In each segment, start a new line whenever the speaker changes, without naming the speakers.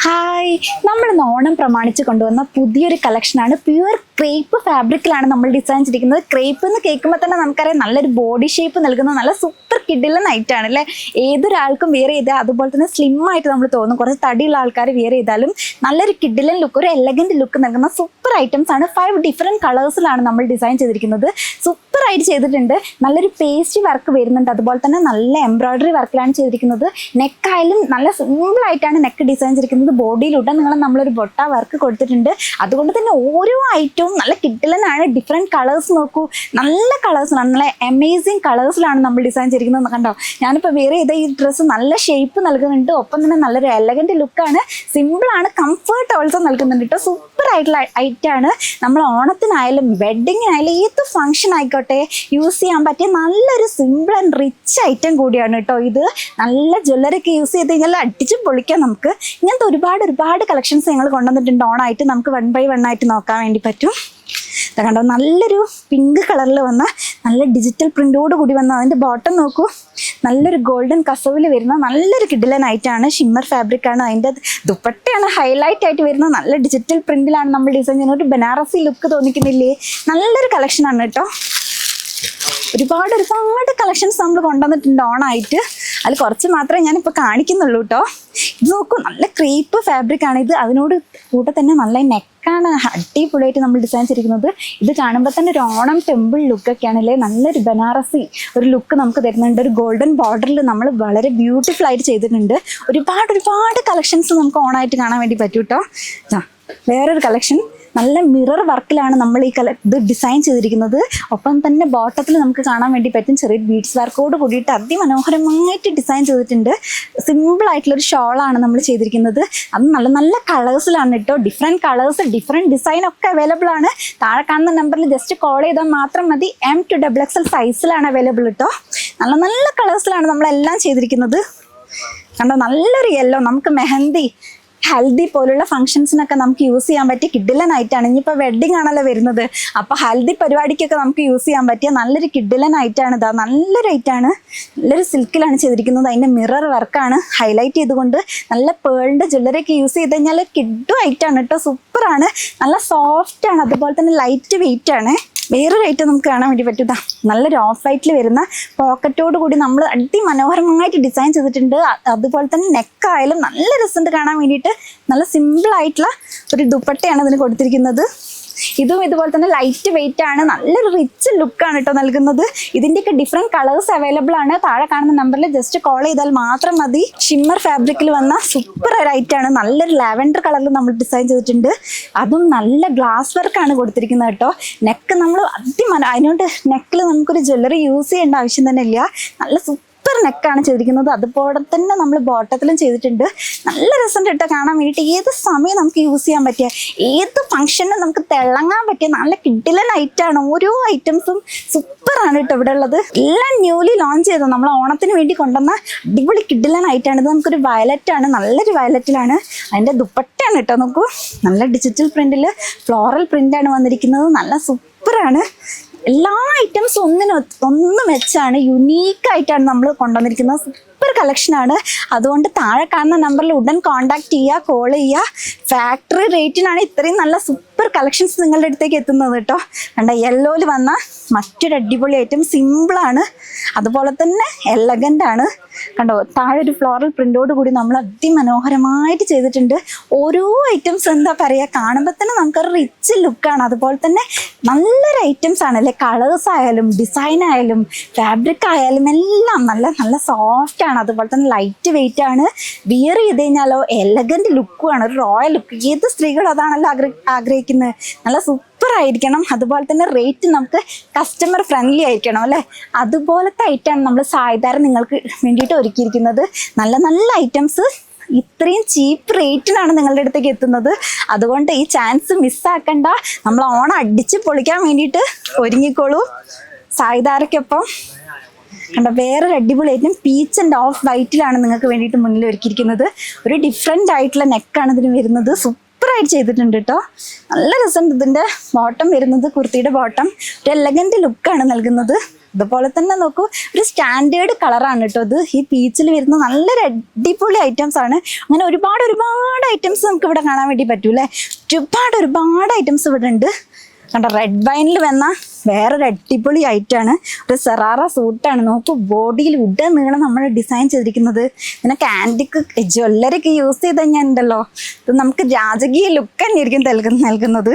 Hi, നമ്മൾ ഓണം പ്രമാണിച്ച് കൊണ്ടുവന്ന പുതിയൊരു കളക്ഷനാണ്. പ്യുവർ ക്രേപ്പ് ഫാബ്രിക്കിലാണ് നമ്മൾ ഡിസൈൻ ചെയ്തിരിക്കുന്നത്. ക്രേപ്പ് എന്ന് കേൾക്കുമ്പോൾ തന്നെ നമുക്കറിയാം നല്ലൊരു ബോഡി ഷേപ്പ് നൽകുന്ന നല്ല സൂപ്പർ കിഡിലൻ ആയിട്ടാണ് അല്ലേ. ഏതൊരാൾക്കും വെയർ ചെയ്താൽ അതുപോലെ തന്നെ സ്ലിം ആയിട്ട് നമ്മൾ തോന്നും. കുറച്ച് തടിയുള്ള ആൾക്കാർ വെയർ ചെയ്താലും നല്ലൊരു കിഡിലൻ ലുക്ക്, ഒരു എലഗന്റ് ലുക്ക് നൽകുന്ന സൂപ്പർ ഐറ്റംസ് ആണ്. 5 ഡിഫറെൻറ്റ് കളേഴ്സിലാണ് നമ്മൾ ഡിസൈൻ ചെയ്തിരിക്കുന്നത്. സൂപ്പർ ആയിട്ട് ചെയ്തിട്ടുണ്ട്. നല്ലൊരു പേസ്റ്റ് വർക്ക് വരുന്നുണ്ട്. അതുപോലെ തന്നെ നല്ല എംബ്രോയിഡറി വർക്കിലാണ് ചെയ്തിരിക്കുന്നത്. നെക്കായാലും നല്ല സിമ്പിൾ ആയിട്ടാണ് നെക്ക് ഡിസൈൻ ചെയ്തിരിക്കുന്നത്. ബോഡിയിലൂടെ നമ്മളൊരു ബൊട്ട വർക്ക് കൊടുത്തിട്ടുണ്ട്. അതുകൊണ്ട് തന്നെ ഓരോ ഐറ്റവും നല്ല കിഡിലനാണ്. ഡിഫറെൻറ്റ് കളേഴ്സ് നോക്കൂ, നല്ല കളേഴ്സിലാണ്, നല്ല അമേസിങ് കളേഴ്സിലാണ് നമ്മൾ ഡിസൈൻ ചെയ്തിരിക്കുന്നത്. കണ്ടോ, ഞാനിപ്പോൾ വേറെ ചെയ്ത ഈ ഡ്രസ്സ് നല്ല ഷേപ്പ് നൽകുന്നുണ്ട്. ഒപ്പം തന്നെ നല്ലൊരു എലഗന്റ് ലുക്കാണ്, സിമ്പിളാണ്, കംഫർട്ട് ഓൾസോ നൽകുന്നുണ്ട് കേട്ടോ. സൂപ്പർ ആയിട്ടുള്ള ഐറ്റാണ്. നമ്മൾ ഓണത്തിനായാലും വെഡ്ഡിങ്ങിനായാലും ഏത് ഫംഗ്ഷൻ ആയിക്കോട്ടെ യൂസ് ചെയ്യാൻ പറ്റിയ നല്ലൊരു സിമ്പിൾ ആൻഡ് റിച്ച് ഐറ്റം കൂടിയാണ് കേട്ടോ ഇത്. നല്ല ജ്വല്ലറിയൊക്കെ യൂസ് ചെയ്ത് കഴിഞ്ഞാൽ അടിച്ച് പൊളിക്കാം. നമുക്ക് ഇങ്ങനത്തെ ഒരുപാട് കളക്ഷൻസ് ഞങ്ങൾ കൊണ്ടുവന്നിട്ടുണ്ട്. ഓണായിട്ട് നമുക്ക് 1 by 1 ആയിട്ട് നോക്കാൻ വേണ്ടി പറ്റും. കണ്ടോ, നല്ലൊരു പിങ്ക് കളറിൽ വന്ന നല്ല ഡിജിറ്റൽ പ്രിന്റോട് കൂടി വന്ന അതിൻ്റെ ബോട്ടം നോക്കൂ, നല്ലൊരു ഗോൾഡൻ കസവിൽ വരുന്ന നല്ലൊരു കിഡിലൻ ആയിട്ടാണ്. ഷിമ്മർ ഫാബ്രിക് ആണ്. അതിൻ്റെ ദുപ്പട്ടയാണ് ഹൈലൈറ്റ് ആയിട്ട് വരുന്ന നല്ല ഡിജിറ്റൽ പ്രിന്റിലാണ് നമ്മൾ ഡിസൈൻ ചെയ്യുന്നത്. ഒരു ബനാറസി ലുക്ക് തോന്നിക്കുന്നില്ലേ? നല്ലൊരു കളക്ഷനാണ് കേട്ടോ. ഒരുപാട് കളക്ഷൻസ് നമ്മൾ കൊണ്ടുവന്നിട്ടുണ്ട് ഓണായിട്ട്. അതിൽ കുറച്ച് മാത്രമേ ഞാനിപ്പോൾ കാണിക്കുന്നുള്ളൂ കേട്ടോ. ഇത് നോക്കൂ, നല്ല ക്രീപ്പ് ഫാബ്രിക് ആണ് ഇത്. അതിനോട് കൂടെ തന്നെ നല്ല നെക്കാണ് അടിപൊളിയായിട്ട് നമ്മൾ ഡിസൈൻ ചെയ്തിരിക്കുന്നത്. ഇത് കാണുമ്പോൾ തന്നെ ഒരു ഓണം ടെമ്പിൾ ലുക്കൊക്കെയാണ് അല്ലേ. നല്ലൊരു ബനാറസി ഒരു ലുക്ക് നമുക്ക് തരുന്നുണ്ട്. ഒരു ഗോൾഡൻ ബോർഡറിൽ നമ്മൾ വളരെ ബ്യൂട്ടിഫുൾ ആയിട്ട് ചെയ്തിട്ടുണ്ട്. ഒരുപാട് കളക്ഷൻസ് നമുക്ക് ഓണായിട്ട് കാണാൻ വേണ്ടി പറ്റും കേട്ടോ. വേറൊരു കളക്ഷൻ, നല്ല മിറർ വർക്കിലാണ് നമ്മൾ ഇത് ഡിസൈൻ ചെയ്തിരിക്കുന്നത്. ഒപ്പം തന്നെ ബോട്ടത്തിൽ നമുക്ക് കാണാൻ വേണ്ടി പറ്റും ചെറിയ ബീഡ്സ് വർക്കോട് കൂടിയിട്ട് അതിമനോഹരമായിട്ട് ഡിസൈൻ ചെയ്തിട്ടുണ്ട്. സിമ്പിൾ ആയിട്ടുള്ളൊരു ഷോളാണ് നമ്മൾ ചെയ്തിരിക്കുന്നത്. അത് നല്ല കളേഴ്സിലാണ് കേട്ടോ. ഡിഫറെൻറ്റ് കളേഴ്സ്, ഡിഫറെൻറ്റ് ഡിസൈൻ ഒക്കെ അവൈലബിൾ ആണ്. താഴെ കാണുന്ന നമ്പറിൽ ജസ്റ്റ് കോൾ ചെയ്താൽ മാത്രം മതി. M to XXL സൈസിലാണ് അവൈലബിൾ കേട്ടോ. നല്ല കളേഴ്സിലാണ് നമ്മളെല്ലാം ചെയ്തിരിക്കുന്നത്. കണ്ടോ, നല്ലൊരു യെല്ലോ, നമുക്ക് മെഹന്തി, ഹൽദി പോലുള്ള ഫംഗ്ഷൻസിനൊക്കെ നമുക്ക് യൂസ് ചെയ്യാൻ പറ്റിയ കിഡിലൻ ആയിട്ടാണ്. ഇനിയിപ്പോൾ വെഡ്ഡിങ് ആണല്ലോ വരുന്നത്, അപ്പോൾ ഹൽദി പരിപാടിക്കൊക്കെ നമുക്ക് യൂസ് ചെയ്യാൻ പറ്റിയ നല്ലൊരു കിഡിലൻ ആയിട്ടാണ്. ഇതാ നല്ലൊരു ഐറ്റാണ്. നല്ലൊരു സിൽക്കിലാണ് ചെയ്തിരിക്കുന്നത്. അതിൻ്റെ മിറർ വർക്കാണ് ഹൈലൈറ്റ് ചെയ്തുകൊണ്ട് നല്ല പേളിൻ്റെ ജ്വല്ലറിയൊക്കെ യൂസ് ചെയ്ത് കഴിഞ്ഞാൽ കിഡു ആയിട്ടാണ് കേട്ടോ. സൂപ്പറാണ്, നല്ല സോഫ്റ്റ് ആണ്, അതുപോലെ തന്നെ ലൈറ്റ് വെയിറ്റ് ആണ്. വേറൊരു ഐറ്റം നമുക്ക് കാണാൻ വേണ്ടി പറ്റും. നല്ലൊരു ഓഫ് വൈറ്റിൽ വരുന്ന പോക്കറ്റോട് കൂടി നമ്മൾ അതിമനോഹരമായിട്ട് ഡിസൈൻ ചെയ്തിട്ടുണ്ട്. അതുപോലെ തന്നെ നെക്കായാലും നല്ല രസമുണ്ട് കാണാൻ വേണ്ടിയിട്ട്. നല്ല സിമ്പിൾ ആയിട്ടുള്ള ഒരു ദുപ്പട്ടയാണ് ഇതിന് കൊടുത്തിരിക്കുന്നത്. ഇതും ഇതുപോലെ തന്നെ ലൈറ്റ് വെയിറ്റ് ആണ്. നല്ലൊരു റിച്ച് ലുക്കാണ് കേട്ടോ നൽകുന്നത്. ഇതിൻ്റെയൊക്കെ ഡിഫറെൻറ്റ് കളേഴ്സ് അവൈലബിൾ ആണ്. താഴെ കാണുന്ന നമ്പറിൽ ജസ്റ്റ് കോൾ ചെയ്താൽ മാത്രം മതി. ഷിമ്മർ ഫാബ്രിക്കിൽ വന്ന സൂപ്പർ ആയിട്ടാണ്. നല്ലൊരു ലാവൻഡർ കളറിൽ നമ്മൾ ഡിസൈൻ ചെയ്തിട്ടുണ്ട്. അതും നല്ല ഗ്ലാസ് വർക്കാണ് കൊടുത്തിരിക്കുന്നത് കേട്ടോ. നെക്ക് നമ്മൾ അതിനോട് നെക്കിൽ നമുക്കൊരു ജ്വല്ലറി യൂസ് ചെയ്യേണ്ട ആവശ്യം തന്നെ ഇല്ല. നല്ല നെക്കാണ് ചെയ്തിരിക്കുന്നത്. അതുപോലെ തന്നെ നമ്മൾ ബോട്ടത്തിലും ചെയ്തിട്ടുണ്ട്. നല്ല രസമുണ്ട് കേട്ടോ കാണാൻ വേണ്ടിയിട്ട്. ഏത് സമയം നമുക്ക് യൂസ് ചെയ്യാൻ പറ്റിയ, ഏത് ഫംഗ്ഷനും നമുക്ക് തിളങ്ങാൻ പറ്റിയ നല്ല കിഡിലൻ ഐറ്റാണ്. ഓരോ ഐറ്റംസും സൂപ്പറാണ് കേട്ടോ ഇവിടെ ഉള്ളത്. എല്ലാം ന്യൂലി ലോഞ്ച് ചെയ്തത് നമ്മൾ ഓണത്തിന് വേണ്ടി കൊണ്ടുവന്ന അടിപൊളി കിഡിലൻ ഐറ്റാണ്. ഇത് നമുക്കൊരു വയലറ്റ് ആണ്, നല്ലൊരു വയലറ്റിലാണ്. അതിൻ്റെ ദുപ്പട്ടയാണ് കേട്ടോ. നോക്കൂ, നല്ല ഡിജിറ്റൽ പ്രിന്റിൽ ഫ്ലോറൽ പ്രിന്റാണ് വന്നിരിക്കുന്നത്. നല്ല സൂപ്പറാണ്. എല്ലാ ഐറ്റംസും ഒന്നും വെച്ചാണ്, യുണീക്കായിട്ടാണ് നമ്മൾ കൊണ്ടുവന്നിരിക്കുന്നത്. സൂപ്പർ കളക്ഷനാണ്. അതുകൊണ്ട് താഴെ കാണുന്ന നമ്പറിൽ ഉടൻ കോൺടാക്ട് ചെയ്യുക, കോൾ ചെയ്യുക. ഫാക്ടറി റേറ്റിനാണ് ഇത്രയും നല്ല സൂപ്പർ കളക്ഷൻസ് നിങ്ങളുടെ അടുത്തേക്ക് എത്തുന്നത് കേട്ടോ. കണ്ട, യെല്ലോയിൽ വന്ന മറ്റൊരു അടിപൊളി ഐറ്റം, സിമ്പിളാണ്, അതുപോലെ തന്നെ എലഗൻ്റ് ആണ്. കണ്ടോ, താഴെ ഒരു ഫ്ലോറൽ പ്രിന്റോട് കൂടി നമ്മൾ അതിമനോഹരമായിട്ട് ചെയ്തിട്ടുണ്ട്. ഓരോ ഐറ്റംസ് എന്താ പറയുക, കാണുമ്പോൾ തന്നെ നമുക്കൊരു റിച്ച് ലുക്കാണ്. അതുപോലെ തന്നെ നല്ലൊരു ഐറ്റംസ് ആണ് അല്ലേ. കളേഴ്സ് ആയാലും ഡിസൈൻ ആയാലും ഫാബ്രിക് ആയാലും എല്ലാം നല്ല സോഫ്റ്റ് ആണ്. അതുപോലെ തന്നെ ലൈറ്റ് വെയിറ്റ് ആണ്. വിയർ ചെയ്ത് കഴിഞ്ഞാലോ എലഗന്റ് ലുക്കുമാണ്, ഒരു റോയൽ ലുക്ക്. ഏത് സ്ത്രീകളും അതാണല്ലോ ആഗ്രഹിക്കുന്നത്. നല്ല സൂപ്പർ ആയിരിക്കണം. അതുപോലെ തന്നെ റേറ്റ് നമുക്ക് കസ്റ്റമർ ഫ്രണ്ട്ലി ആയിരിക്കണം അല്ലേ. അതുപോലത്തെ ഐറ്റമാണ് നമ്മൾ സായിധാരം നിങ്ങൾക്ക് വേണ്ടിയിട്ട് ഒരുക്കിയിരിക്കുന്നത്. നല്ല ഐറ്റംസ് ഇത്രയും ചീപ്പ് റേറ്റിനാണ് നിങ്ങളുടെ അടുത്തേക്ക് എത്തുന്നത്. അതുകൊണ്ട് ഈ ചാൻസ് മിസ്സാക്കണ്ട. നമ്മൾ ഓണം അടിച്ച് പൊളിക്കാൻ വേണ്ടിയിട്ട് ഒരുങ്ങിക്കോളൂ സായിധാരക്കൊപ്പം. കണ്ട, വേറൊരു അടിപൊളി ഐറ്റം പീച്ച് ആൻഡ് ഓഫ് വൈറ്റിലാണ് നിങ്ങൾക്ക് വേണ്ടിയിട്ട് മുന്നിൽ ഒരുക്കിയിരിക്കുന്നത്. ഒരു ഡിഫറെൻ്റ് ആയിട്ടുള്ള നെക്കാണ് ഇതിന് വരുന്നത്. സൂപ്പറായിട്ട് ചെയ്തിട്ടുണ്ട് കേട്ടോ. നല്ല രസമുണ്ട്. ഇതിൻ്റെ ബോട്ടം വരുന്നത്, കുർത്തിയുടെ ബോട്ടം ഒരു എലഗന്റ് ലുക്കാണ് നൽകുന്നത്. അതുപോലെ തന്നെ നോക്കൂ, ഒരു സ്റ്റാൻഡേർഡ് കളറാണ് കേട്ടോ ഇത്. ഈ പീച്ചിൽ വരുന്ന നല്ലൊരു അടിപൊളി ഐറ്റംസ് ആണ്. അങ്ങനെ ഒരുപാട് ഐറ്റംസ് നമുക്ക് ഇവിടെ കാണാൻ വേണ്ടി പറ്റൂലേ. ഒരുപാട് ഐറ്റംസ് ഇവിടെ ഉണ്ട്. കണ്ട, റെഡ് വൈനിൽ വന്ന വേറൊരു അടിപൊളി ഐറ്റാണ്. ഒരു സെറാറ സൂട്ടാണ്. നോക്കൂ, ബോഡിയിൽ നീളം നമ്മൾ ഡിസൈൻ ചെയ്തിരിക്കുന്നത്. ഇതിനൊക്കെ ആൻറ്റിക് ജ്വല്ലറിയൊക്കെ യൂസ് ചെയ്ത് കഴിഞ്ഞാൽ ഉണ്ടല്ലോ, ഇത് നമുക്ക് രാജകീയ ലുക്ക് തന്നെയായിരിക്കും നൽകുന്നത്.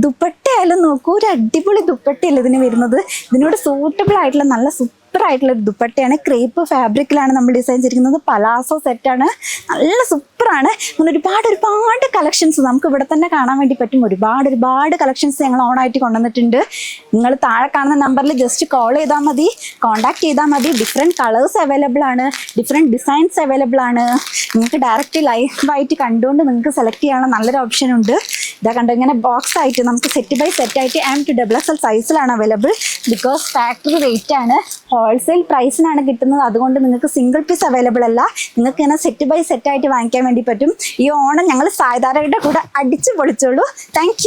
ദുപ്പട്ടയായാലും നോക്കൂ, ഒരു അടിപൊളി ദുപ്പട്ടയല്ല ഇതിന് വരുന്നത്. ഇതിനോട് സൂട്ടബിൾ ആയിട്ടുള്ള നല്ല സൂപ്പർ ആയിട്ടുള്ള ഒരു ദുപ്പട്ടയാണ്. ക്രേപ്പ് ഫാബ്രിക്കിലാണ് നമ്മൾ ഡിസൈൻ ചെയ്തിരിക്കുന്നത്. പലാസോ സെറ്റാണ്, നല്ല സൂപ്പറാണ്. അങ്ങനെ ഒരുപാട് കളക്ഷൻസ് നമുക്ക് ഇവിടെ തന്നെ കാണാൻ വേണ്ടി പറ്റും. ഒരുപാട് കളക്ഷൻസ് ഞങ്ങൾ ഓണായിട്ട് കൊണ്ടുവന്നിട്ടുണ്ട്. നിങ്ങൾ താഴെ കാണുന്ന നമ്പറിൽ ജസ്റ്റ് കോൾ ചെയ്താൽ മതി, കോൺടാക്ട് ചെയ്താൽ മതി. ഡിഫറെൻറ്റ് കളേഴ്സ് അവൈലബിൾ ആണ്, ഡിഫറെൻറ്റ് ഡിസൈൻസ് അവൈലബിൾ ആണ്. നിങ്ങൾക്ക് ഡയറക്റ്റ് ലൈവായിട്ട് കണ്ടുകൊണ്ട് നിങ്ങൾക്ക് സെലക്ട് ചെയ്യാനുള്ള നല്ലൊരു ഓപ്ഷൻ ഉണ്ട്. ഇതാ കണ്ടോ, ഇങ്ങനെ ബോക്സ് ആയിട്ട് നമുക്ക് സെറ്റ് ബൈ സെറ്റ് ആയിട്ട് M2XXL സൈസിലാണ് അവൈലബിൾ. ബിക്കോസ് ഫാക്ടറി റേറ്റ് ആണ്, ഹോൾസെയിൽ പ്രൈസിനാണ് കിട്ടുന്നത്. അതുകൊണ്ട് നിങ്ങൾക്ക് സിംഗിൾ പീസ് അവൈലബിൾ അല്ല. നിങ്ങൾക്ക് ഇങ്ങനെ സെറ്റ് ബൈ സെറ്റ് ആയിട്ട് വാങ്ങിക്കാൻ വേണ്ടി പറ്റും. ഈ ഓണം ഞങ്ങൾ സാധാരണയുടെ കൂടെ അടിച്ചു പൊളിച്ചോളൂ. താങ്ക്